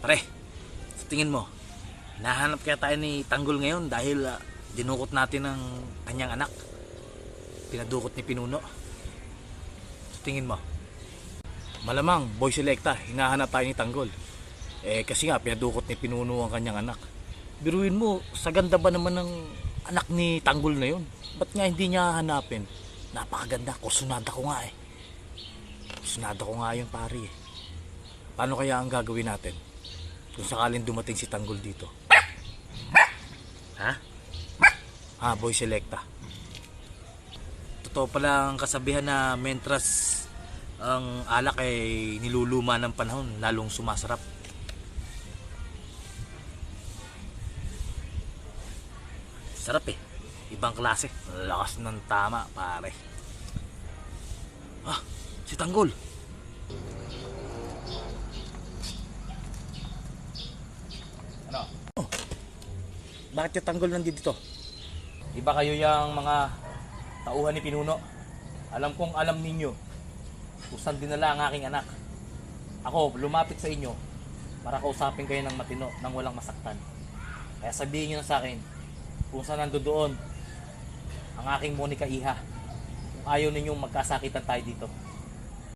Pre, sa tingin mo, nahanap kaya tayo ni Tanggol ngayon dahil dinukot natin ang kanyang anak. Pinadukot ni Pinuno. Sa tingin mo? Malamang, Boy Selecta, hinahanap tayo ni Tanggol. Kasi nga, pinadukot ni Pinuno ang kanyang anak. Biruin mo, sa ganda ba naman ng anak ni Tanggol na yun? Ba't nga hindi niya hanapin? Napakaganda, kursunada ko nga eh. Kursunada ko nga yun pare eh. Paano kaya ang gagawin natin kung sakaling dumating si Tanggol dito? Ha? Boy Selecta. Totoo pala ang kasabihan na mentras ang alak ay niluluma ng panahon, lalong sumasarap. Sarap eh. Ibang klase. Lakas ng tama pare. Si Tanggol. Bakit yung Tanggol nandito? Iba kayo yung mga tauhan ni Pinuno. Alam kong alam ninyo kung saan dinala ang aking anak. Ako, lumapit sa inyo para kausapin kayo ng matino nang walang masaktan. Kaya sabihin nyo na sa akin kung saan nandoon ang aking Monica Iha. Kung ayaw ninyong magkasakitan tayo dito.